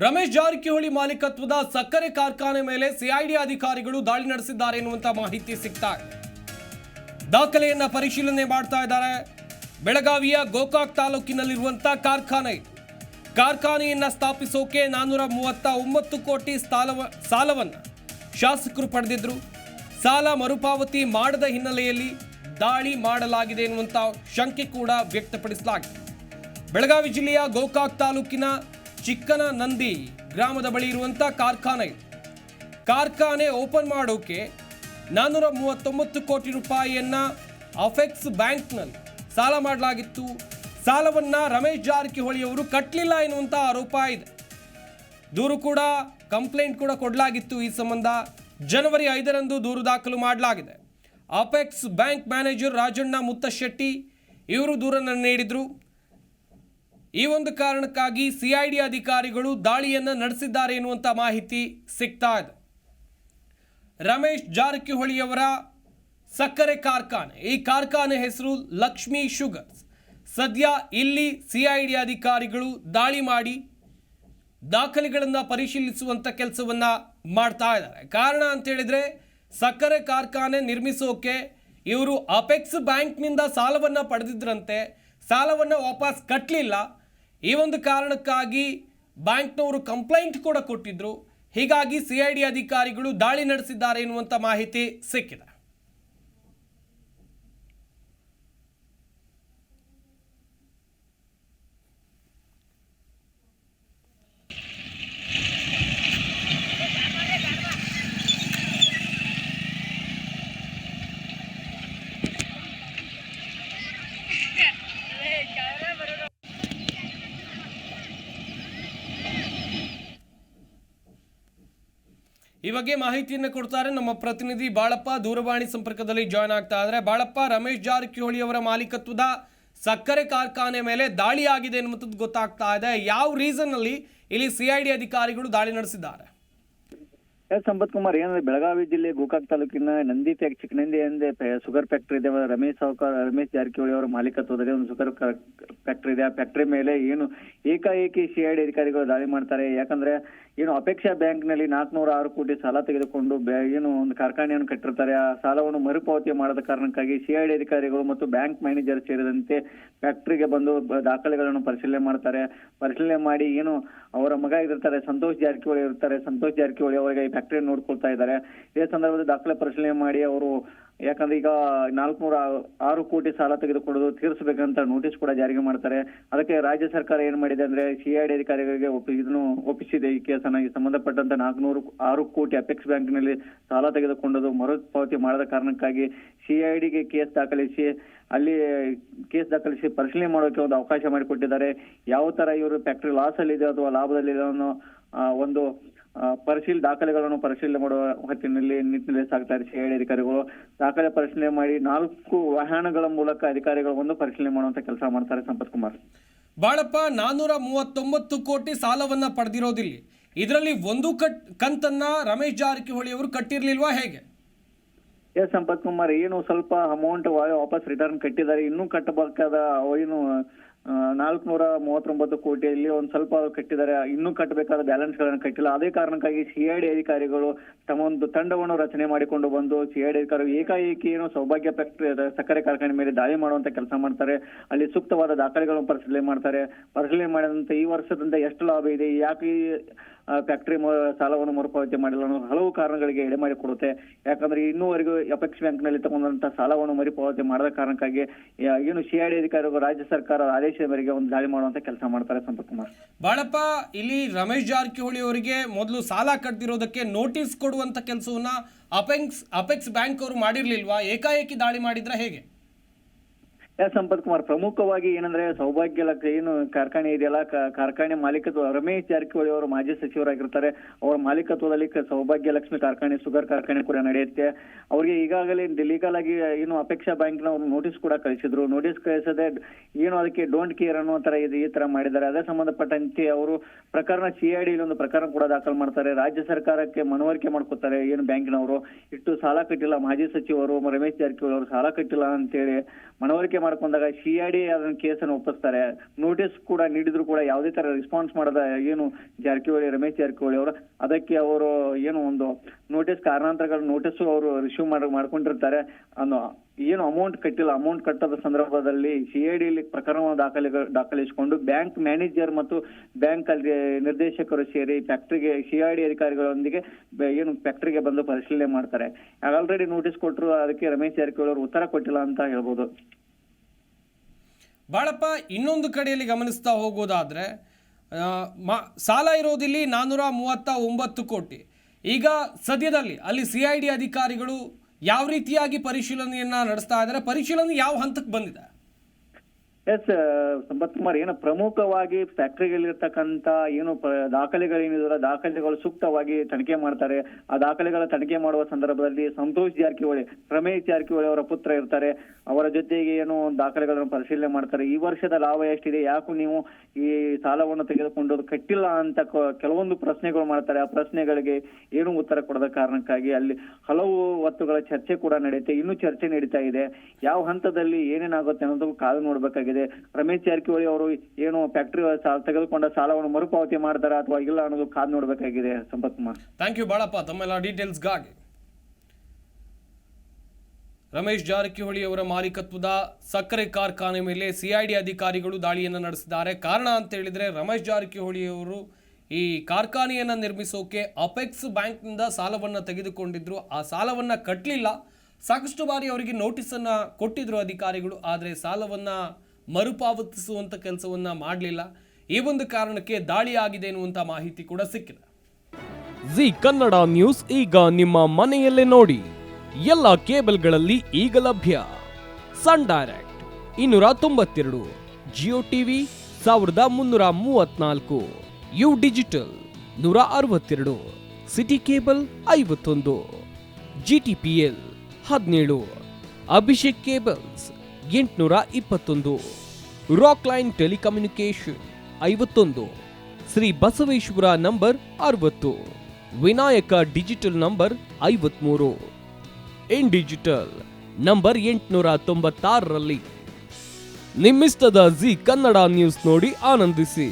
ರಮೇಶ್ ಜಾರಕಿಹೊಳಿ ಮಾಲೀಕತ್ವದ ಸಕ್ಕರೆ ಕಾರ್ಖಾನೆ ಮೇಲೆ ಸಿಐಡಿ ಅಧಿಕಾರಿಗಳು ದಾಳಿ ನಡೆಸಿದ್ದಾರೆ ಎನ್ನುವಂತ ಮಾಹಿತಿ ಸಿಗ್ತಾ ಇದೆ. ದಾಖಲೆಯನ್ನ ಪರಿಶೀಲನೆ ಮಾಡ್ತಾ ಇದ್ದಾರೆ. ಬೆಳಗಾವಿಯ ಗೋಕಾಕ್ ತಾಲೂಕಿನಲ್ಲಿರುವಂತಹ ಕಾರ್ಖಾನೆ. ಕಾರ್ಖಾನೆಯನ್ನ ಸ್ಥಾಪಿಸೋಕೆ 439 ಕೋಟಿ ಸಾಲವನ್ನು ಶಾಸಕರು ಪಡೆದಿದ್ರು. ಸಾಲ ಮರುಪಾವತಿ ಮಾಡದ ಹಿನ್ನೆಲೆಯಲ್ಲಿ ದಾಳಿ ಮಾಡಲಾಗಿದೆ ಎನ್ನುವಂತ ಶಂಕೆ ಕೂಡ ವ್ಯಕ್ತಪಡಿಸಲಾಗಿದೆ. ಬೆಳಗಾವಿ ಜಿಲ್ಲೆಯ ಗೋಕಾಕ್ ತಾಲೂಕಿನ ಚಿಕ್ಕನನಂದಿ ಗ್ರಾಮದ ಬಳಿ ಇರುವಂತಹ ಕಾರ್ಖಾನೆ ಓಪನ್ ಮಾಡೋಕೆ 439 ಕೋಟಿ ರೂಪಾಯಿಯನ್ನ ಅಫೆಕ್ಸ್ ಬ್ಯಾಂಕ್ನಲ್ಲಿ ಸಾಲ ಮಾಡಲಾಗಿತ್ತು. ಸಾಲವನ್ನ ರಮೇಶ್ ಜಾರಕಿಹೊಳಿ ಅವರು ಕಟ್ಟಲಿಲ್ಲ ಎನ್ನುವಂಥ ಆರೋಪ ಇದೆ. ದೂರು ಕೂಡ ಕಂಪ್ಲೇಂಟ್ ಕೂಡ ಕೊಡಲಾಗಿತ್ತು. ಈ ಸಂಬಂಧ ಜನವರಿ 5ರಂದು ದೂರು ದಾಖಲು ಮಾಡಲಾಗಿದೆ. ಅಪೆಕ್ಸ್ ಬ್ಯಾಂಕ್ ಮ್ಯಾನೇಜರ್ ರಾಜಣ್ಣ ಮುತ್ತಶೆಟ್ಟಿ ಇವರು ದೂರನ್ನು ನೀಡಿದ್ರು. ಈ ಒಂದು ಕಾರಣಕ್ಕಾಗಿ ಸಿಐಡಿ ಅಧಿಕಾರಿಗಳು ದಾಳಿಯನ್ನು ನಡೆಸಿದ್ದಾರೆ ಎನ್ನುವಂಥ ಮಾಹಿತಿ ಸಿಗ್ತಾ ಇದೆ. ರಮೇಶ್ ಜಾರಕಿಹೊಳಿಯವರ ಸಕ್ಕರೆ ಕಾರ್ಖಾನೆ, ಈ ಕಾರ್ಖಾನೆ ಹೆಸರು ಲಕ್ಷ್ಮಿ ಶುಗರ್ಸ್. ಸದ್ಯ ಇಲ್ಲಿ ಸಿಐಡಿ ಅಧಿಕಾರಿಗಳು ದಾಳಿ ಮಾಡಿ ದಾಖಲೆಗಳನ್ನು ಪರಿಶೀಲಿಸುವಂಥ ಕೆಲಸವನ್ನು ಮಾಡ್ತಾ ಇದ್ದಾರೆ. ಕಾರಣ ಅಂತ ಹೇಳಿದ್ರೆ ಸಕ್ಕರೆ ಕಾರ್ಖಾನೆ ನಿರ್ಮಿಸೋಕೆ ಇವರು ಅಪೆಕ್ಸ್ ಬ್ಯಾಂಕ್ನಿಂದ ಸಾಲವನ್ನು ಪಡೆದಿದ್ರಂತೆ. ಸಾಲವನ್ನು ವಾಪಸ್ ಕಟ್ಟಲಿಲ್ಲ. ಈ ಒಂದು ಕಾರಣಕ್ಕಾಗಿ ಬ್ಯಾಂಕ್ನವರು ಕಂಪ್ಲೇಂಟ್ ಕೂಡ ಕೊಟ್ಟಿದ್ರು. ಹೀಗಾಗಿ ಸಿಐಡಿ ಅಧಿಕಾರಿಗಳು ದಾಳಿ ನಡೆಸಿದ್ದಾರೆ ಎನ್ನುವಂಥ ಮಾಹಿತಿ ಸಿಕ್ಕಿದೆ. ಈ ಬಗ್ಗೆ ಮಾಹಿತಿಯನ್ನು ಕೊಡ್ತಾರೆ ನಮ್ಮ ಪ್ರತಿನಿಧಿ ಬಾಳಪ್ಪ. ದೂರವಾಣಿ ಸಂಪರ್ಕದಲ್ಲಿ ಜಾಯ್ನ್ ಆಗ್ತಾ ಇದ್ದಾರೆ. ಬಾಳಪ್ಪ, ರಮೇಶ್ ಜಾರಕಿಹೊಳಿ ಅವರ ಮಾಲೀಕತ್ವದ ಸಕ್ಕರೆ ಕಾರ್ಖಾನೆ ಮೇಲೆ ದಾಳಿ ಆಗಿದೆ ಎನ್ನುವಂಥದ್ದು ಗೊತ್ತಾಗ್ತಾ ಇದೆ. ಯಾವ ರೀಸನ್ ಅಲ್ಲಿ ಇಲ್ಲಿ ಸಿಐಡಿ ಅಧಿಕಾರಿಗಳು ದಾಳಿ ನಡೆಸಿದ್ದಾರೆ? ಸಂಪತ್ ಕುಮಾರ್, ಏನಂದ್ರೆ ಬೆಳಗಾವಿ ಜಿಲ್ಲೆ ಗೋಕಾಕ್ ತಾಲೂಕಿನ ಚಿಕ್ಕನಂದಿ ಎಂದೇ ಶುಗರ್ ಫ್ಯಾಕ್ಟರಿ ಇದೆ. ರಮೇಶ್ ಜಾರಕಿಹೊಳಿ ಅವರ ಮಾಲೀಕತ್ವದಲ್ಲಿ ಒಂದು ಶುಗರ್ ಫ್ಯಾಕ್ಟರಿ ಇದೆ. ಆ ಫ್ಯಾಕ್ಟರಿ ಮೇಲೆ ಏನು ಏಕಾಏಕಿ ಸಿಐಡಿ ಅಧಿಕಾರಿಗಳು ದಾಳಿ ಮಾಡ್ತಾರೆ. ಯಾಕಂದ್ರೆ ಏನು ಅಪೇಕ್ಷಾ ಬ್ಯಾಂಕ್ ನಲ್ಲಿ 406 ಕೋಟಿ ಸಾಲ ತೆಗೆದುಕೊಂಡು ಏನು ಒಂದು ಕಾರ್ಖಾನೆಯನ್ನು ಕಟ್ಟಿರ್ತಾರೆ. ಆ ಸಾಲವನ್ನು ಮರುಪಾವತಿ ಮಾಡದ ಕಾರಣಕ್ಕಾಗಿ ಸಿಐಡಿ ಅಧಿಕಾರಿಗಳು ಮತ್ತು ಬ್ಯಾಂಕ್ ಮ್ಯಾನೇಜರ್ ಸೇರಿದಂತೆ ಫ್ಯಾಕ್ಟರಿಗೆ ಬಂದು ದಾಖಲೆಗಳನ್ನು ಪರಿಶೀಲನೆ ಮಾಡ್ತಾರೆ. ಪರಿಶೀಲನೆ ಮಾಡಿ ಏನು ಅವರ ಮಗ ಇರ್ತಾರೆ ಸಂತೋಷ್ ಜಾರಕಿಹೊಳಿ ಇರ್ತಾರೆ. ಸಂತೋಷ್ ಜಾರಕಿಹೊಳಿ ಅವರಿಗೆ ಈ ಫ್ಯಾಕ್ಟರಿ ನೋಡ್ಕೊಳ್ತಾ ಇದ್ದಾರೆ. ಇದೇ ಸಂದರ್ಭದಲ್ಲಿ ದಾಖಲೆ ಪರಿಶೀಲನೆ ಮಾಡಿ ಅವರು, ಯಾಕಂದ್ರೆ ಈಗ 406 ಕೋಟಿ ಸಾಲ ತೆಗೆದುಕೊಳ್ಳೋದು ತೀರಿಸಬೇಕಂತ ನೋಟಿಸ್ ಕೂಡ ಜಾರಿಗೆ ಮಾಡ್ತಾರೆ. ಅದಕ್ಕೆ ರಾಜ್ಯ ಸರ್ಕಾರ ಏನ್ ಮಾಡಿದೆ ಅಂದ್ರೆ ಸಿಐಡಿ ಅಧಿಕಾರಿಗಳಿಗೆ ಇದನ್ನು ಒಪ್ಪಿಸಿದೆ. ಈ ಕೇಸನ್ನ ಸಂಬಂಧಪಟ್ಟಂತ 406 ಕೋಟಿ ಅಪೆಕ್ಸ್ ಬ್ಯಾಂಕ್ ನಲ್ಲಿ ಸಾಲ ತೆಗೆದುಕೊಂಡದು ಮರುಪಾವತಿ ಮಾಡದ ಕಾರಣಕ್ಕಾಗಿ ಸಿಐಡಿಗೆ ಕೇಸ್ ದಾಖಲಿಸಿ ಪರಿಶೀಲನೆ ಮಾಡೋಕೆ ಒಂದು ಅವಕಾಶ ಮಾಡಿಕೊಟ್ಟಿದ್ದಾರೆ. ಯಾವ ತರ ಇವರು ಫ್ಯಾಕ್ಟರಿ ಲಾಸ್ ಅಲ್ಲಿ ಇದೆ ಅಥವಾ ಲಾಭದಲ್ಲಿದೆ ಅನ್ನೋ ಒಂದು ದಾಖಲೆಗಳನ್ನು ಪರಿಶೀಲನೆ ಮಾಡುವ ನಿಟ್ಟಿನಲ್ಲಿ ಸಾಗ್ತಾರೆ ಸಿಐಡಿ ಅಧಿಕಾರಿಗಳು. ದಾಖಲೆ ಪರಿಶೀಲನೆ ಮಾಡಿ 4 ವಾಹನಗಳ ಮೂಲಕ ಅಧಿಕಾರಿಗಳು ಒಂದು ಪರಿಶೀಲನೆ ಮಾಡುವಂತ ಕೆಲಸ ಮಾಡ್ತಾರೆ. ಸಂಪತ್ ಕುಮಾರ್, ಬಾಳಪ್ಪ, 439 ಕೋಟಿ ಸಾಲವನ್ನ ಪಡೆದಿರೋದಿಲ್ಲ. ಇದರಲ್ಲಿ ಒಂದು ಕಂತನ್ನ ರಮೇಶ್ ಜಾರಕಿಹೊಳಿ ಅವರು ಕಟ್ಟಿರ್ಲಿಲ್ವಾ, ಹೇಗೆ? ಸಂಪತ್ ಕುಮಾರ್, ಏನು ಸ್ವಲ್ಪ ಅಮೌಂಟ್ ವಾಪಸ್ ರಿಟರ್ನ್ ಕಟ್ಟಿದ್ದಾರೆ. ಇನ್ನೂ ಕಟ್ಟಬೇಕಾದ ಏನು 439 ಕೋಟಿಯಲ್ಲಿ ಒಂದು ಸ್ವಲ್ಪ ಕಟ್ಟಿದ್ದಾರೆ. ಇನ್ನೂ ಕಟ್ಟಬೇಕಾದ ಬ್ಯಾಲೆನ್ಸ್ ಗಳನ್ನು ಕಟ್ಟಿಲ್ಲ. ಅದೇ ಕಾರಣಕ್ಕಾಗಿ ಸಿಐಡಿ ಅಧಿಕಾರಿಗಳು ತಮ್ಮ ಒಂದು ತಂಡವನ್ನು ರಚನೆ ಮಾಡಿಕೊಂಡು ಬಂದು ಸಿಐಡಿ ಅಧಿಕಾರಿಗಳು ಏಕಾಏಕಿ ಏನು ಸೌಭಾಗ್ಯ ಫ್ಯಾಕ್ಟರಿ ಸಕ್ಕರೆ ಕಾರ್ಖಾನೆ ಮೇಲೆ ದಾಳಿ ಮಾಡುವಂತ ಕೆಲಸ ಮಾಡ್ತಾರೆ. ಅಲ್ಲಿ ಸೂಕ್ತವಾದ ದಾಖಲೆಗಳನ್ನು ಪರಿಶೀಲನೆ ಮಾಡ್ತಾರೆ. ಪರಿಶೀಲನೆ ಮಾಡಿದಂತ ಈ ವರ್ಷದಿಂದ ಎಷ್ಟು ಲಾಭ ಇದೆ, ಯಾಕೆ ಫ್ಯಾಕ್ಟರಿ ಸಾಲವನ್ನು ಮರುಪಾವತಿ ಮಾಡಿಲ್ಲ ಅನ್ನೋ ಹಲವು ಕಾರಣಗಳಿಗೆ ಎಡೆ ಮಾಡಿ ಕೊಡುತ್ತೆ. ಯಾಕಂದ್ರೆ ಇನ್ನೂವರೆಗೂ ಅಪೆಕ್ಸ್ ಬ್ಯಾಂಕ್ ನಲ್ಲಿ ತಗೊಂಡಂತ ಸಾಲವನ್ನು ಮರುಪಾವತಿ ಮಾಡದ ಕಾರಣಕ್ಕಾಗಿ ಏನು ಸಿಐಡಿ ಅಧಿಕಾರಿಗಳು ರಾಜ್ಯ ಸರ್ಕಾರ ಆದೇಶ ಮೇರೆಗೆ ಒಂದು ದಾಳಿ ಮಾಡುವಂತ ಕೆಲಸ ಮಾಡ್ತಾರೆ. ಸಂಪತ್ ಕುಮಾರ್, ಬಾಳಪ್ಪ, ಇಲ್ಲಿ ರಮೇಶ್ ಜಾರಕಿಹೊಳಿ ಅವರಿಗೆ ಮೊದಲು ಸಾಲ ಕಟ್ಟಿರೋದಕ್ಕೆ ನೋಟಿಸ್ ಕೊಡುವಂತ ಕೆಲಸವನ್ನ ಅಪೆಕ್ಸ್ ಬ್ಯಾಂಕ್ ಅವರು ಮಾಡಿರ್ಲಿಲ್ವಾ? ಏಕಾಏಕಿ ದಾಳಿ ಮಾಡಿದ್ರ ಹೇಗೆ? ಸಂಪತ್ ಕುಮಾರ್, ಪ್ರಮುಖವಾಗಿ ಏನಂದ್ರೆ ಸೌಭಾಗ್ಯ ಏನು ಕಾರ್ಖಾನೆ ಇದೆಯಲ್ಲ, ಕಾರ್ಖಾನೆ ಮಾಲೀಕತ್ವ ರಮೇಶ್ ಜಾರಕಿಹೊಳಿ ಅವರು ಮಾಜಿ ಸಚಿವರಾಗಿರ್ತಾರೆ. ಅವರ ಮಾಲೀಕತ್ವದಲ್ಲಿ ಸೌಭಾಗ್ಯ ಲಕ್ಷ್ಮಿ ಕಾರ್ಖಾನೆ, ಶುಗರ್ ಕಾರ್ಖಾನೆ ಕೂಡ ನಡೆಯುತ್ತೆ. ಅವರಿಗೆ ಈಗಾಗಲೇ ಲೀಗಲ್ ಆಗಿ ಏನು ಅಪೇಕ್ಷಾ ಬ್ಯಾಂಕ್ ನ ನೋಟಿಸ್ ಕೂಡ ಕಳಿಸಿದ್ರು. ನೋಟಿಸ್ ಕಳಿಸದೆ ಏನು ಅದಕ್ಕೆ ಡೋಂಟ್ ಕೇರ್ ಅನ್ನೋ ತರ ಈ ತರ ಮಾಡಿದ್ದಾರೆ. ಅದೇ ಸಂಬಂಧಪಟ್ಟಂತೆ ಅವರು ಪ್ರಕರಣ ಸಿಐಡಿ ಒಂದು ಪ್ರಕರಣ ಕೂಡ ದಾಖಲು ಮಾಡ್ತಾರೆ. ರಾಜ್ಯ ಸರ್ಕಾರಕ್ಕೆ ಮನವರಿಕೆ ಮಾಡ್ಕೊತಾರೆ. ಏನು ಬ್ಯಾಂಕಿನವರು ಇಷ್ಟು ಸಾಲ ಕಟ್ಟಿಲ್ಲ, ಮಾಜಿ ಸಚಿವರು ರಮೇಶ್ ಜಾರಕಿಹೊಳಿ ಅವರು ಸಾಲ ಕಟ್ಟಿಲ್ಲ ಅಂತೇಳಿ ಮನವರಿಕೆ ಮಾಡ್ಕೊಂಡಾಗ CID ಅದನ್ನ ಕೇಸನ್ನು ಒಪ್ಪಿಸ್ತಾರೆ. ನೋಟಿಸ್ ಕೂಡ ನೀಡಿದ್ರು ಕೂಡ ಯಾವುದೇ ತರ ರೆಸ್ಪಾನ್ಸ್ ಮಾಡದ ಏನು ಜಾರಕಿಹೊಳಿ, ರಮೇಶ್ ಜಾರಕಿಹೊಳಿ ಅವರು ಅದಕ್ಕೆ ಅವರು ಏನು ಒಂದು ನೋಟಿಸ್ ಕಾರಣಾಂತರಗಳ ನೋಟಿಸ್ ಅವರು ರಿಸೀವ್ ಮಾಡ್ಕೊಂಡಿರ್ತಾರೆ. ಏನು ಅಮೌಂಟ್ ಕಟ್ಟಿಲ್ಲ, ಅಮೌಂಟ್ ಕಟ್ಟದ ಸಂದರ್ಭದಲ್ಲಿ CID ಪ್ರಕರಣವನ್ನು ದಾಖಲಿಸಿಕೊಂಡು ಬ್ಯಾಂಕ್ ಮ್ಯಾನೇಜರ್ ಮತ್ತು ಬ್ಯಾಂಕ್ ನಿರ್ದೇಶಕರು ಸೇರಿ ಫ್ಯಾಕ್ಟರಿಗೆ CID ಅಧಿಕಾರಿಗಳೊಂದಿಗೆ ಏನು ಫ್ಯಾಕ್ಟರಿಗೆ ಬಂದು ಪರಿಶೀಲನೆ ಮಾಡ್ತಾರೆ. ಆಲ್ರೆಡಿ ನೋಟಿಸ್ ಕೊಟ್ಟರು, ಅದಕ್ಕೆ ರಮೇಶ್ ಜಾರಕಿಹೊಳಿ ಅವರು ಉತ್ತರ ಕೊಟ್ಟಿಲ್ಲ ಅಂತ ಹೇಳ್ಬೋದು. ಬಾಳಪ್ಪ, ಇನ್ನೊಂದು ಕಡೆಯಲ್ಲಿ ಗಮನಿಸ್ತಾ ಹೋಗೋದಾದ್ರೆ ಸಾಲ ಇರೋದಿಲ್ಲಿ 439 ಕೋಟಿ. ಈಗ ಸದ್ಯದಲ್ಲಿ ಅಲ್ಲಿ CID ಅಧಿಕಾರಿಗಳು ಯಾವ ರೀತಿಯಾಗಿ ಪರಿಶೀಲನೆಯನ್ನ ನಡೆಸ್ತಾ ಇದ್ದಾರೆ, ಪರಿಶೀಲನೆ ಯಾವ ಹಂತಕ್ಕೆ ಬಂದಿದೆ? ಎಸ್ ಸಂಪತ್ ಕುಮಾರ್, ಏನು ಪ್ರಮುಖವಾಗಿ ಫ್ಯಾಕ್ಟರಿಗಳಿರ್ತಕ್ಕಂಥ ಏನು ದಾಖಲೆಗಳೇನಿದಾವೆ ದಾಖಲೆಗಳು ಸೂಕ್ತವಾಗಿ ತನಿಖೆ ಮಾಡ್ತಾರೆ. ಆ ದಾಖಲೆಗಳ ತನಿಖೆ ಮಾಡುವ ಸಂದರ್ಭದಲ್ಲಿ ಸಂತೋಷ್ ಜಾರಕಿಹೊಳಿ, ರಮೇಶ್ ಜಾರಕಿಹೊಳಿ ಅವರ ಪುತ್ರ ಇರ್ತಾರೆ, ಅವರ ಜೊತೆಗೆ ಏನು ದಾಖಲೆಗಳನ್ನು ಪರಿಶೀಲನೆ ಮಾಡ್ತಾರೆ. ಈ ವರ್ಷದ ಲಾಭ ಎಷ್ಟಿದೆ, ಯಾಕೂ ನೀವು ಈ ಸಾಲವನ್ನು ತೆಗೆದುಕೊಂಡು ಕಟ್ಟಿಲ್ಲ ಅಂತ ಕೆಲವೊಂದು ಪ್ರಶ್ನೆಗಳು ಮಾಡ್ತಾರೆ. ಆ ಪ್ರಶ್ನೆಗಳಿಗೆ ಏನು ಉತ್ತರ ಕೊಡದ ಕಾರಣಕ್ಕಾಗಿ ಅಲ್ಲಿ ಹಲವು ಹೊತ್ತುಗಳ ಚರ್ಚೆ ಕೂಡ ನಡೆಯುತ್ತೆ. ಇನ್ನೂ ಚರ್ಚೆ ನಡೀತಾ ಇದೆ. ಯಾವ ಹಂತದಲ್ಲಿ ಏನೇನಾಗುತ್ತೆ ಅನ್ನೋದು ಕಾದು ನೋಡ್ಬೇಕಾಗಿದೆ. ರಮೇಶ್ ಜಾರಕಿಹೊಳಿ ಅವರು ಏನು ಫ್ಯಾಕ್ಟರಿ ತೆಗೆದುಕೊಂಡ ಸಾಲವನ್ನು ಮರುಪಾವತಿ ಮಾಡ್ತಾರಾ ಅಥವಾ ಇಲ್ಲ ಅನ್ನೋದು ಕಾದು ನೋಡ್ಬೇಕಾಗಿದೆ. ಸಂಪತ್ ಕುಮಾರ್, ಥ್ಯಾಂಕ್ ಯು ಬಾಳಪ್ಪ ತಮ್ಮೆಲ್ಲ ಡೀಟೇಲ್ಸ್ಗಾಗಿ. ರಮೇಶ್ ಜಾರಕಿಹೊಳಿ ಅವರ ಮಾಲೀಕತ್ವದ ಸಕ್ಕರೆ ಕಾರ್ಖಾನೆ ಮೇಲೆ CID ಅಧಿಕಾರಿಗಳು ದಾಳಿಯನ್ನು ನಡೆಸಿದ್ದಾರೆ. ಕಾರಣ ಅಂತ ಹೇಳಿದ್ರೆ ರಮೇಶ್ ಜಾರಕಿಹೊಳಿ ಅವರು ಈ ಕಾರ್ಖಾನೆಯನ್ನು ನಿರ್ಮಿಸೋಕೆ ಅಪೆಕ್ಸ್ ಬ್ಯಾಂಕ್ನಿಂದ ಸಾಲವನ್ನು ತೆಗೆದುಕೊಂಡಿದ್ರು. ಆ ಸಾಲವನ್ನು ಕಟ್ಟಲಿಲ್ಲ. ಸಾಕಷ್ಟು ಬಾರಿ ಅವರಿಗೆ ನೋಟಿಸನ್ನು ಕೊಟ್ಟಿದ್ರು ಅಧಿಕಾರಿಗಳು, ಆದರೆ ಸಾಲವನ್ನು ಮರುಪಾವತಿಸುವಂಥ ಕೆಲಸವನ್ನು ಮಾಡಲಿಲ್ಲ. ಈ ಒಂದು ಕಾರಣಕ್ಕೆ ದಾಳಿ ಆಗಿದೆ ಎನ್ನುವಂಥ ಮಾಹಿತಿ ಕೂಡ ಸಿಕ್ಕಿದೆ. ಜಿ ಕನ್ನಡ ನ್ಯೂಸ್ ಈಗ ನಿಮ್ಮ ಮನೆಯಲ್ಲೇ ನೋಡಿ. ಎಲ್ಲ ಕೇಬಲ್ಗಳಲ್ಲಿ ಈಗ ಲಭ್ಯ. Sun Direct 292, Jio TV 1334, U digital 162, city cable 51, GTPL 17, Abhishek cables 821, rock line telecommunication 51, Shri Basaveshwara number 60, Vinayaka digital number 53, in digital number 896ರಲ್ಲಿ. ನಿಮ್ಮಿಷ್ಟದ ಜಿ ಕನ್ನಡ ನ್ಯೂಸ್ ನೋಡಿ ಆನಂದಿಸಿ.